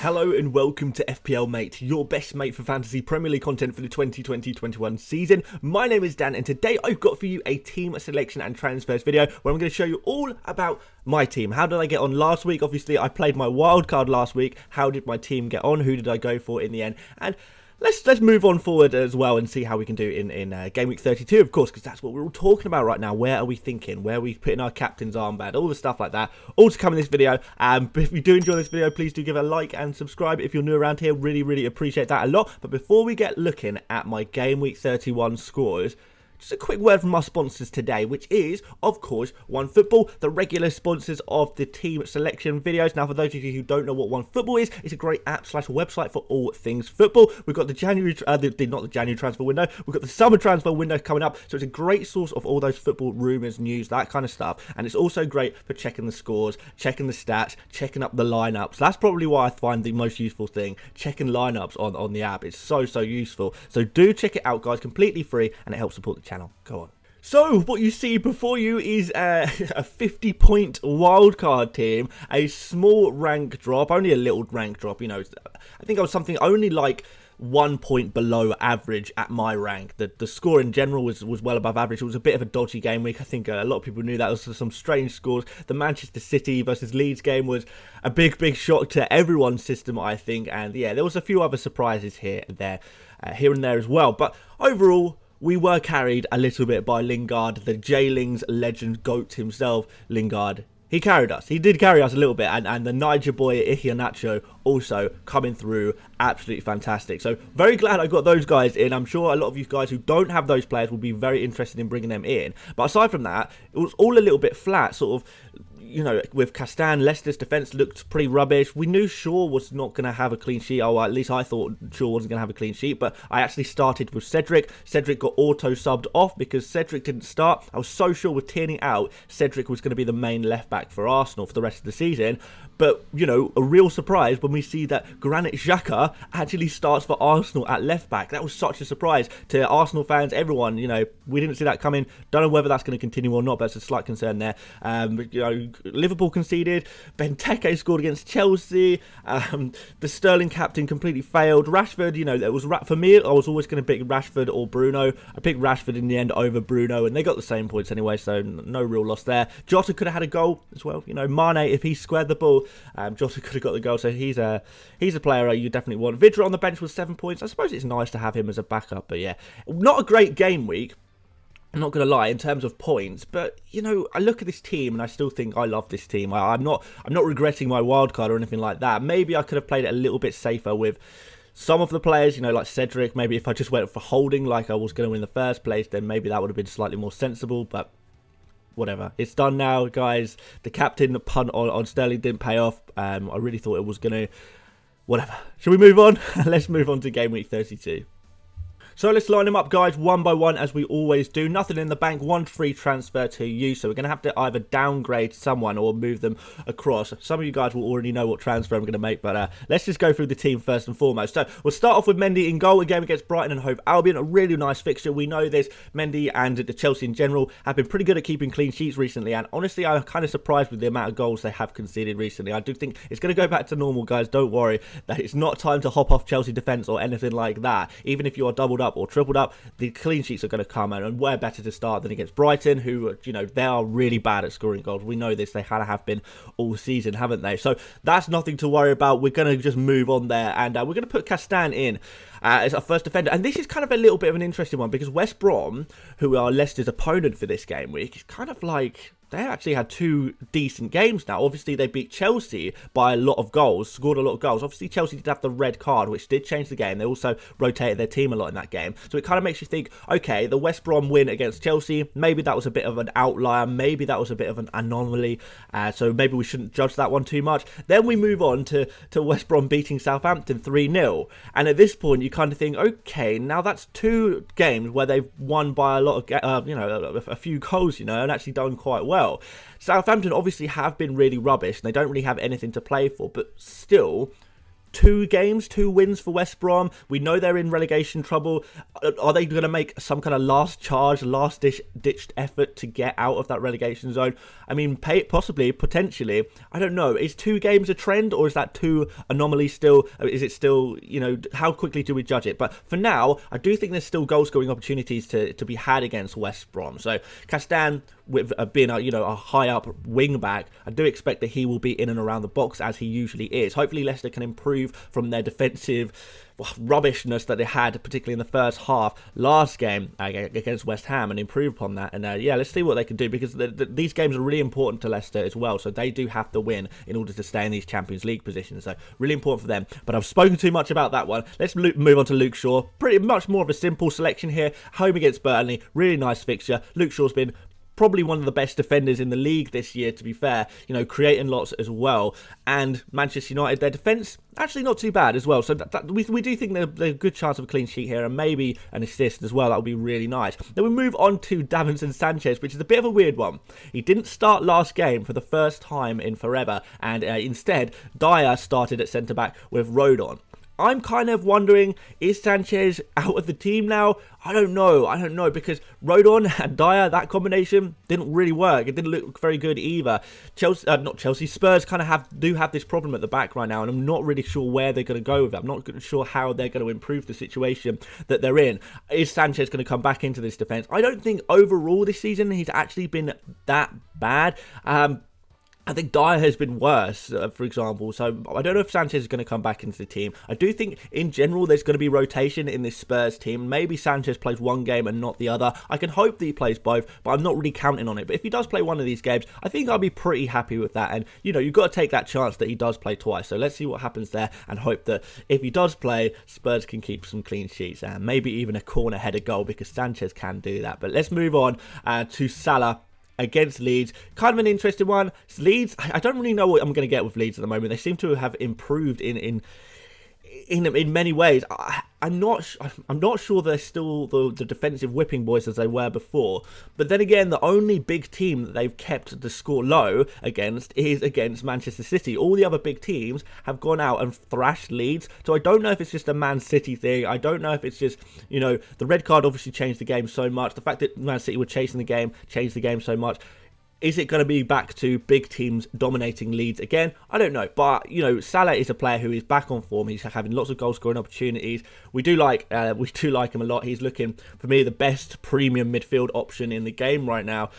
Hello and welcome to FPL Mate, your best mate for fantasy Premier League content for the 2020-21 season. My name is Dan and today I've got for you a team selection and transfers video where I'm going to show you all about my team. How did I get on last week? Obviously I played my wildcard last week. How did my team get on? Who did I go for in the end? And let's move on forward as well and see how we can do in game week 32, of course, because that's what we're all talking about right now. Where are we thinking? Where are we putting our captain's armband? All the stuff like that. All to come in this video. If you do enjoy this video, please do give it a like and subscribe if you're new around here. Really appreciate that a lot. But before we get looking at my game week 31 scores, just a quick word from our sponsors today, which is, of course, OneFootball, the regular sponsors of the team selection videos. Now, for those of you who don't know what OneFootball is, it's a great app/website for all things football. We've got the January, not the January transfer window, we've got the summer transfer window coming up, so it's a great source of all those football rumours, news, that kind of stuff. And it's also great for checking the scores, checking the stats, checking up the lineups. That's probably why I find the most useful thing, checking lineups on the app. It's so useful. So do check it out, guys, completely free, and it helps support the channel. Go on. So, what you see before you is a 50-point wildcard team, a small rank drop, only a little rank drop, you know. I think I was something only like 1 point below average at my rank. The score in general was well above average. It was a bit of a dodgy game week. I think a lot of people knew that. There was some strange scores. The Manchester City versus Leeds game was a big shock to everyone's system, I think. And yeah, there was a few other surprises here and there as well. But overall, we were carried a little bit by Lingard, the J-Lings legend GOAT himself, Lingard. He carried us. He did carry us a little bit. And the Niger boy, Iheanacho, also coming through absolutely fantastic. So very glad I got those guys in. I'm sure a lot of you guys who don't have those players will be very interested in bringing them in. But aside from that, it was all a little bit flat, sort of. You know, with Castan, Leicester's defence looked pretty rubbish. We knew Shaw was not going to have a clean sheet. Oh, at least I thought Shaw wasn't going to have a clean sheet. But I actually started with Cedric. Cedric got auto-subbed off because Cedric didn't start. I was so sure with Tierney out, Cedric was going to be the main left-back for Arsenal for the rest of the season. But, you know, a real surprise when we see that Granit Xhaka actually starts for Arsenal at left-back. That was such a surprise to Arsenal fans, everyone. You know, we didn't see that coming. Don't know whether that's going to continue or not, but it's a slight concern there. You know, Liverpool conceded. Benteke scored against Chelsea. The Sterling captain completely failed. Rashford, you know, for me, I was always going to pick Rashford or Bruno. I picked Rashford in the end over Bruno, and they got the same points anyway, so no real loss there. Jota could have had a goal as well. You know, Mane, if he squared the ball, Jota could have got the goal, so he's a player you definitely want. Vidra on the bench with 7 points. I suppose it's nice to have him as a backup, but yeah, not a great game week. I'm not going to lie in terms of points, but you know, I look at this team and I still think I love this team. I'm not regretting my wildcard or anything like that. Maybe I could have played it a little bit safer with some of the players, you know, like Cedric. Maybe if I just went for holding like I was going to in the first place, then maybe that would have been slightly more sensible, but whatever. It's done now, guys. The captain punt on Sterling didn't pay off. I really thought it was going to. Whatever. Shall we move on? Let's move on to game week 32. So let's line them up, guys, one by one, as we always do. Nothing in the bank, one free transfer to you. So we're going to have to either downgrade someone or move them across. Some of you guys will already know what transfer I'm going to make, but let's just go through the team first and foremost. So we'll start off with Mendy in goal, a game against Brighton and Hove Albion. A really nice fixture. We know this. Mendy and the Chelsea in general have been pretty good at keeping clean sheets recently. And honestly, I'm kind of surprised with the amount of goals they have conceded recently. I do think it's going to go back to normal, guys. Don't worry. That it's not time to hop off Chelsea defence or anything like that. Even if you are doubled up or tripled up, the clean sheets are going to come, and where better to start than against Brighton, who, you know, they are really bad at scoring goals. We know this. They have been all season, haven't they? So that's nothing to worry about. We're going to just move on there, and we're going to put Castan in as our first defender. And this is kind of a little bit of an interesting one because West Brom, who are Leicester's opponent for this game week, is kind of like they actually had two decent games now. Obviously, they beat Chelsea by a lot of goals, scored a lot of goals. Obviously, Chelsea did have the red card, which did change the game. They also rotated their team a lot in that game. So it kind of makes you think, okay, the West Brom win against Chelsea, maybe that was a bit of an outlier. Maybe that was a bit of an anomaly. So maybe we shouldn't judge that one too much. Then we move on to West Brom beating Southampton 3-0. And at this point, you kind of think, okay, now that's two games where they've won by a lot of, you know, a few goals, you know, and actually done quite well. Southampton obviously have been really rubbish and they don't really have anything to play for, but still, two wins for West Brom. We know they're in relegation trouble. Are they going to make some kind of last-ditched effort to get out of that relegation zone? I mean, possibly, potentially. I don't know. Is 2 games a trend, or is that 2 anomalies still? Is it still, how quickly do we judge it? But for now, I do think there's still goal-scoring opportunities to be had against West Brom. So Castan, with being a high-up wing-back, I do expect that he will be in and around the box as he usually is. Hopefully Leicester can improve from their defensive rubbishness that they had, particularly in the first half last game against West Ham, and improve upon that. And let's see what they can do, because these games are really important to Leicester as well. So they do have to win in order to stay in these Champions League positions. So really important for them. But I've spoken too much about that one. Let's move on to Luke Shaw. Pretty much more of a simple selection here. Home against Burnley. Really nice fixture. Luke Shaw's been probably one of the best defenders in the league this year, to be fair, creating lots as well. And Manchester United, their defence, actually not too bad as well. So we do think there's a good chance of a clean sheet here, and maybe an assist as well. That would be really nice. Then we move on to Davinson Sanchez, which is a bit of a weird one. He didn't start last game for the first time in forever, and instead, Dyer started at centre-back with Rodon. I'm kind of wondering, is Sanchez out of the team now? I don't know, because Rodon and Dyer, that combination didn't really work. It didn't look very good either. Spurs kind of do have this problem at the back right now, and I'm not really sure where they're going to go with it. I'm not sure how they're going to improve the situation that they're in. Is Sanchez going to come back into this defence? I don't think overall this season he's actually been that bad. I think Dyer has been worse, for example, so I don't know if Sanchez is going to come back into the team. I do think, in general, there's going to be rotation in this Spurs team. Maybe Sanchez plays one game and not the other. I can hope that he plays both, but I'm not really counting on it. But if he does play one of these games, I think I'll be pretty happy with that. And, you've got to take that chance that he does play twice. So let's see what happens there, and hope that if he does play, Spurs can keep some clean sheets, and maybe even a corner header goal, because Sanchez can do that. But let's move on to Salah against Leeds. Kind of an interesting one. Leeds, I don't really know what I'm going to get with Leeds at the moment. They seem to have improved in many ways. I'm not sure they're still the defensive whipping boys as they were before. But then again, the only big team that they've kept the score low against is against Manchester City. All the other big teams have gone out and thrashed Leeds. So I don't know if it's just a Man City thing. I don't know if it's just, the red card obviously changed the game so much. The fact that Man City were chasing the game changed the game so much. Is it going to be back to big teams dominating Leeds again? I don't know. But, Salah is a player who is back on form. He's having lots of goal-scoring opportunities. We do like him a lot. He's looking, for me, the best premium midfield option in the game right now.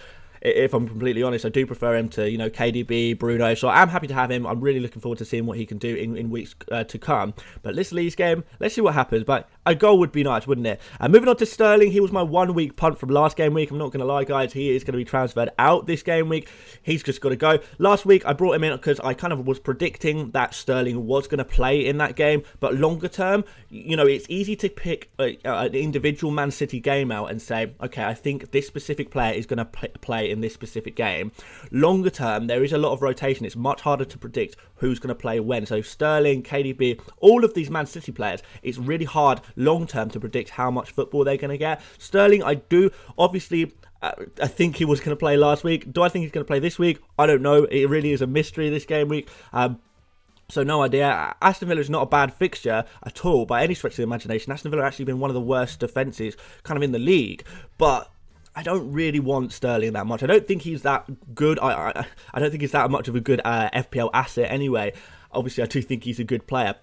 If I'm completely honest, I do prefer him to, KDB, Bruno. So I'm happy to have him. I'm really looking forward to seeing what he can do in weeks to come. But this Leeds game, let's see what happens. But a goal would be nice, wouldn't it? Moving on to Sterling, he was my 1 week punt from last game week. I'm not going to lie, guys. He is going to be transferred out this game week. He's just got to go. Last week, I brought him in because I kind of was predicting that Sterling was going to play in that game. But longer term, it's easy to pick an individual Man City game out and say, okay, I think this specific player is going to play in this specific game. Longer term, there is a lot of rotation. It's much harder to predict who's going to play when. So Sterling, KDB, all of these Man City players, it's really hard long term to predict how much football they're going to get. Sterling, I do obviously I think he was going to play last week. Do I think he's going to play this week? I don't know. It really is a mystery this game week. So no idea. Aston Villa is not a bad fixture at all by any stretch of the imagination. Aston Villa have actually been one of the worst defences kind of in the league. But I don't really want Sterling that much. I don't think he's that good. I don't think he's that much of a good FPL asset anyway. Obviously, I do think he's a good player.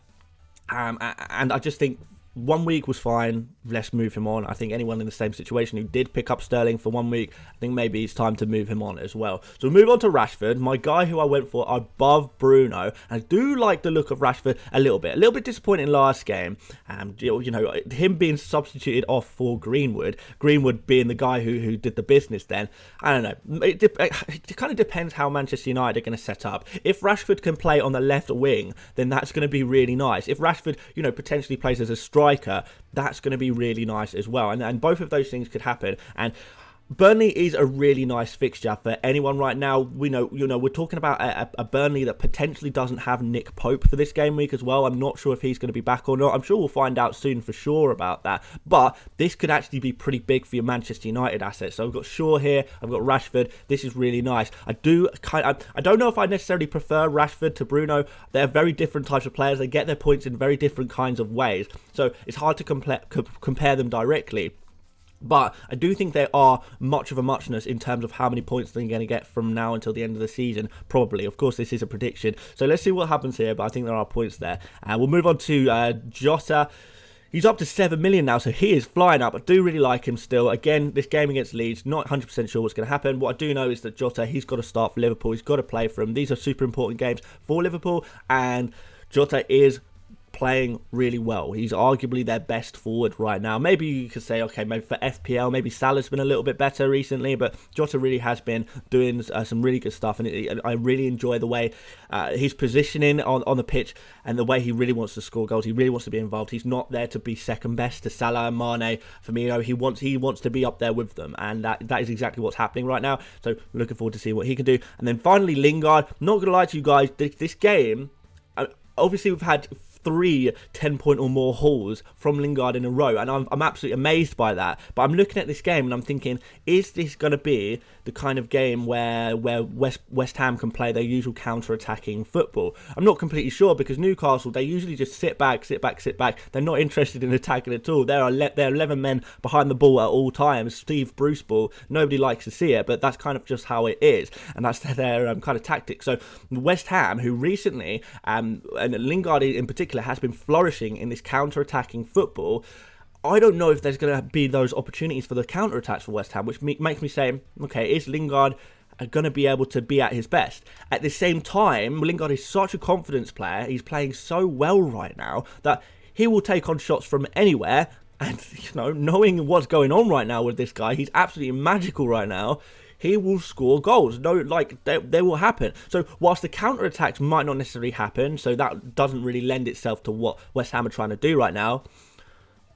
And I just think 1 week was fine. Let's move him on. I think anyone in the same situation who did pick up Sterling for 1 week, I think maybe it's time to move him on as well. So we'll move on to Rashford, my guy who I went for above Bruno. And I do like the look of Rashford a little bit. A little bit disappointing last game. Him being substituted off for Greenwood. Greenwood being the guy who did the business then. I don't know. It kind of depends how Manchester United are going to set up. If Rashford can play on the left wing, then that's going to be really nice. If Rashford, potentially plays as a striker, that's going to be really nice as well. And both of those things could happen. And Burnley is a really nice fixture for anyone right now. We know, we're talking about a Burnley that potentially doesn't have Nick Pope for this game week as well. I'm not sure if he's going to be back or not. I'm sure we'll find out soon for sure about that. But this could actually be pretty big for your Manchester United assets. So I've got Shaw here, I've got Rashford. This is really nice. I don't know if I necessarily prefer Rashford to Bruno. They're very different types of players. They get their points in very different kinds of ways. So it's hard to compare them directly. But I do think they are much of a muchness in terms of how many points they're going to get from now until the end of the season, probably. Of course, this is a prediction. So let's see what happens here, but I think there are points there. We'll move on to Jota. He's up to 7 million now, so he is flying up. I do really like him still. Again, this game against Leeds, not 100% sure what's going to happen. What I do know is that Jota, he's got to start for Liverpool. He's got to play for him. These are super important games for Liverpool, and Jota is playing really well. He's arguably their best forward right now. Maybe you could say, okay, maybe for FPL, maybe Salah's been a little bit better recently, but Jota really has been doing some really good stuff, and I really enjoy the way he's positioning on the pitch and the way he really wants to score goals. He really wants to be involved. He's not there to be second best to Salah and Mane. For me, he wants to be up there with them, and that is exactly what's happening right now. So looking forward to see what he can do. And then finally, Lingard. Not gonna lie to you guys, this game, obviously we've had 3 10-point or more hauls from Lingard in a row, and I'm absolutely amazed by that. But I'm looking at this game and I'm thinking, is this going to be the kind of game where West Ham can play their usual counter-attacking football? I'm not completely sure, because Newcastle, they usually just sit back. They're not interested in attacking at all. There are 11 men behind the ball at all times. Steve Bruce ball. Nobody likes to see it, but that's kind of just how it is, and that's their kind of tactic. So West Ham, who recently, and Lingard in particular, has been flourishing in this counter-attacking football, I don't know if there's going to be those opportunities for the counter-attacks for West Ham, which makes me say, okay, is Lingard going to be able to be at his best? At the same time, Lingard is such a confidence player. He's playing so well right now that he will take on shots from anywhere. And, knowing what's going on right now with this guy, he's absolutely magical right now. He will score goals. They will happen. So whilst the counter-attacks might not necessarily happen, so that doesn't really lend itself to what West Ham are trying to do right now,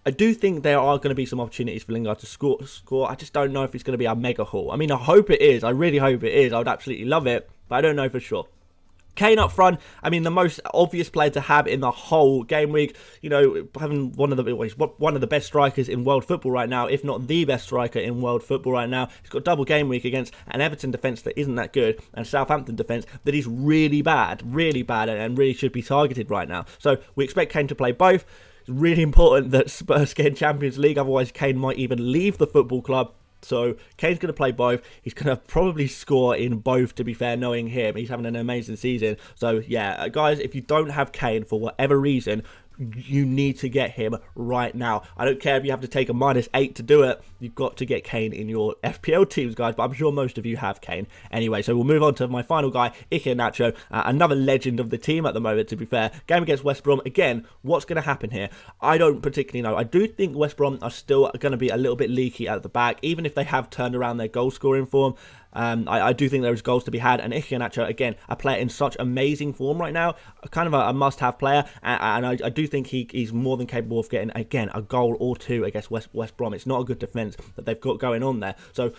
I do think there are going to be some opportunities for Lingard to score. I just don't know if it's going to be a mega haul. I mean, I hope it is. I really hope it is. I would absolutely love it, but I don't know for sure. Kane up front, I mean, the most obvious player to have in the whole game week, having one of the best strikers in world football right now, if not the best striker in world football right now. He's got double game week against an Everton defence that isn't that good, and Southampton defence that is really bad, and really should be targeted right now. So we expect Kane to play both. It's really important that Spurs get in Champions League, otherwise Kane might even leave the football club. So Kane's going to play both. He's going to probably score in both, to be fair, knowing him. He's having an amazing season. So yeah, guys, if you don't have Kane for whatever reason, you need to get him right now. I don't care if you have to take a -8 to do it. You've got to get Kane in your FPL teams, guys, but I'm sure most of you have Kane. Anyway, so we'll move on to my final guy, Iheanacho, another legend of the team at the moment, to be fair. Game against West Brom. Again, what's going to happen here? I don't particularly know. I do think West Brom are still going to be a little bit leaky at the back, even if they have turned around their goal scoring form. I do think there's goals to be had, and Iheanacho, again, a player in such amazing form right now, kind of a must-have player, and I do think he's more than capable of getting, again, a goal or two against West Brom. It's not a good defence that they've got going on there, so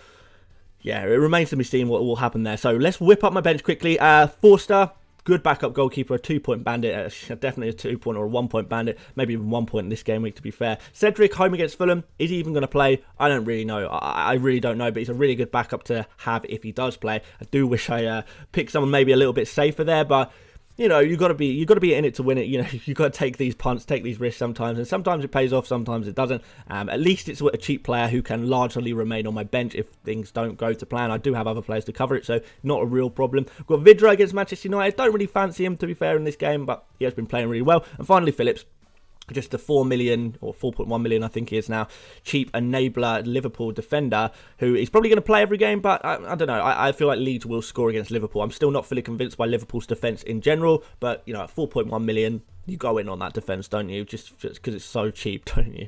yeah, it remains to be seen what will happen there. So let's whip up my bench quickly. Forster, good backup goalkeeper, a 2-point bandit, definitely a 2-point or a 1-point bandit, maybe even 1 point in this game week, to be fair. Cedric, home against Fulham, is he even going to play? I don't really know. I really don't know, but he's a really good backup to have if he does play. I do wish I picked someone maybe a little bit safer there, but you got to be in it to win it. You got to take these punts, take these risks sometimes, and sometimes it pays off, sometimes it doesn't. At least it's a cheap player who can largely remain on my bench if things don't go to plan. I do have other players to cover it, so not a real problem. We've got Vidra against Manchester United. Don't really fancy him, to be fair, in this game, but he has been playing really well. And finally, Phillips. Just a 4 million or 4.1 million, I think he is now, cheap enabler Liverpool defender who is probably going to play every game, but I don't know. I feel like Leeds will score against Liverpool. I'm still not fully convinced by Liverpool's defence in general, but at 4.1 million, you go in on that defence, don't you? Just because it's so cheap, don't you?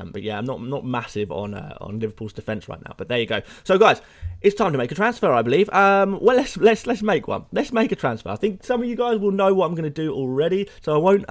But yeah, I'm not massive on Liverpool's defence right now. But there you go. So guys, it's time to make a transfer, I believe. Well, let's make one. Let's make a transfer. I think some of you guys will know what I'm going to do already, so I won't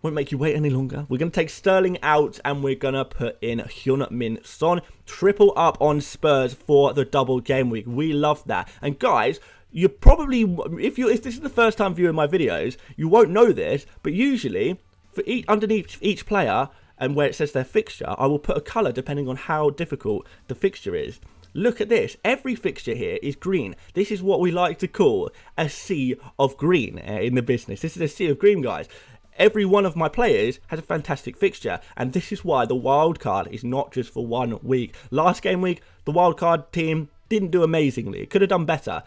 won't make you wait any longer. We're going to take Sterling out and we're going to put in Heung-min Son. Triple up on Spurs for the double game week. We love that. And guys, you probably, if this is the first time viewing my videos, you won't know this, but usually for underneath each player and where it says their fixture, I will put a colour depending on how difficult the fixture is. Look at this. Every fixture here is green. This is what we like to call a sea of green in the business. This is a sea of green, guys. Every one of my players has a fantastic fixture, and this is why the wildcard is not just for 1 week. Last game week, the wildcard team didn't do amazingly. It could have done better.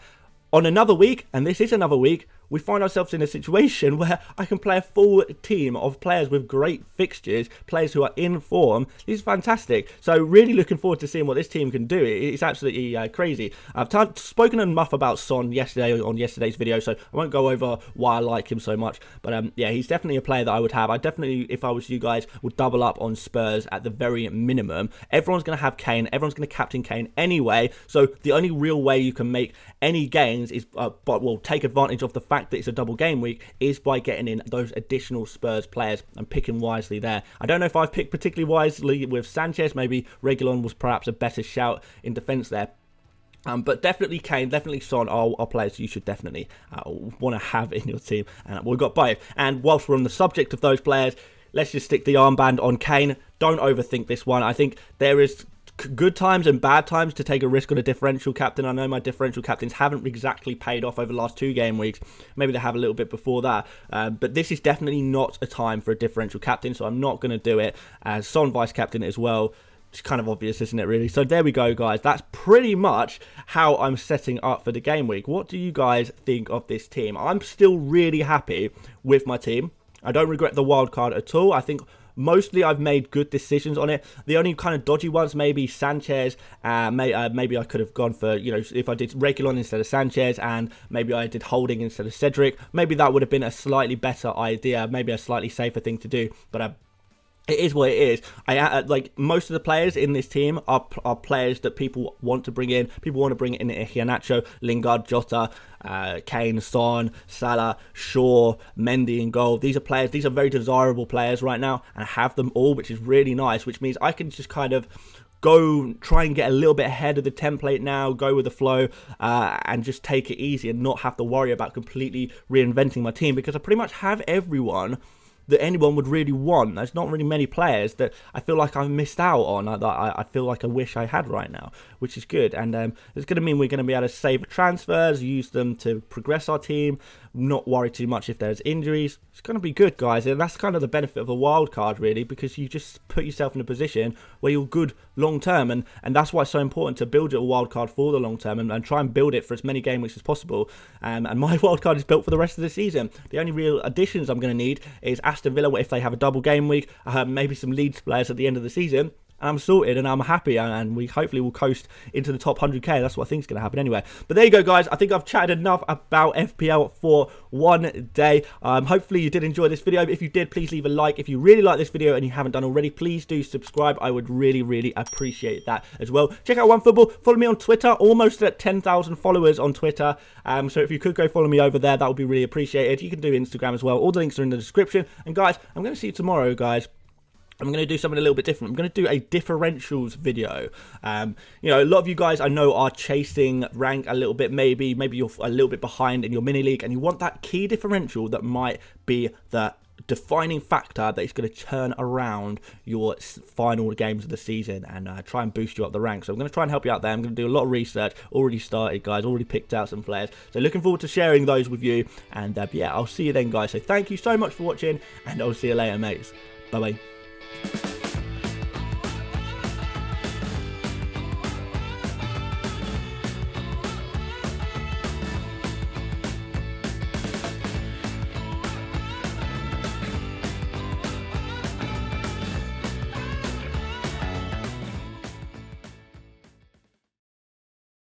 On another week, and this is another week, we find ourselves in a situation where I can play a full team of players with great fixtures, players who are in form. This is fantastic. So really looking forward to seeing what this team can do. It's absolutely crazy. I've spoken enough about Son yesterday on yesterday's video, so I won't go over why I like him so much. But yeah, he's definitely a player that I would have. I definitely, if I was you guys, would double up on Spurs at the very minimum. Everyone's going to have Kane. Everyone's going to captain Kane anyway. So the only real way you can make any gains is, take advantage of the fact that it's a double game week is by getting in those additional Spurs players and picking wisely there. I don't know if I've picked particularly wisely with Sanchez. Maybe Reguilon was perhaps a better shout in defence there. But definitely Kane, definitely Son are players you should definitely want to have in your team. And we've got both. And whilst we're on the subject of those players, let's just stick the armband on Kane. Don't overthink this one. I think there is good times and bad times to take a risk on a differential captain. I know my differential captains haven't exactly paid off over the last 2 game weeks. Maybe they have a little bit before that. But this is definitely not a time for a differential captain, so I'm not going to do it. As Son vice captain as well. It's kind of obvious, isn't it, really? So there we go, guys. That's pretty much how I'm setting up for the game week. What do you guys think of this team? I'm still really happy with my team. I don't regret the wild card at all. I think mostly I've made good decisions on it. The only kind of dodgy ones, maybe Sanchez. Maybe I could have gone for, if I did Reguilon instead of Sanchez, and maybe I did Holding instead of Cedric. Maybe that would have been a slightly better idea, maybe a slightly safer thing to do. But it is what it is. Like most of the players in this team are players that people want to bring in. People want to bring in Iheanacho, Lingard, Jota, Kane, Son, Salah, Shaw, Mendy in goal. These are players. These are very desirable players right now, and I have them all, which is really nice. Which means I can just kind of go try and get a little bit ahead of the template now, go with the flow, and just take it easy and not have to worry about completely reinventing my team, because I pretty much have everyone that anyone would really want. There's not really many players that I feel like I've missed out on, that I feel like I wish I had right now, which is good. And it's going to mean we're going to be able to save transfers, use them to progress our team, not worry too much if there's injuries. It's going to be good, guys, and that's kind of the benefit of a wild card, really, because you just put yourself in a position where you're good long term, and that's why it's so important to build your wild card for the long term and try and build it for as many game weeks as possible. And my wild card is built for the rest of the season. The only real additions I'm going to need is Aston Villa if they have a double game week, maybe some Leeds players at the end of the season. And I'm sorted and I'm happy, and we hopefully will coast into the top 100k. That's what I think is going to happen anyway. But there you go, guys. I think I've chatted enough about FPL for one day. Hopefully you did enjoy this video. If you did, please leave a like. If you really like this video and you haven't done already, please do subscribe. I would really appreciate that as well. Check out OneFootball. Follow me on Twitter. Almost at 10,000 followers on Twitter. So if you could go follow me over there, that would be really appreciated. You can do Instagram as well. All the links are in the description. And guys, I'm going to see you tomorrow, guys. I'm going to do something a little bit different. I'm going to do a differentials video. A lot of you guys I know are chasing rank a little bit. Maybe you're a little bit behind in your mini league, and you want that key differential that might be the defining factor that is going to turn around your final games of the season and try and boost you up the ranks. So I'm going to try and help you out there. I'm going to do a lot of research. Already started, guys. Already picked out some players. So looking forward to sharing those with you. And yeah, I'll see you then, guys. So thank you so much for watching, and I'll see you later, mates. Bye bye.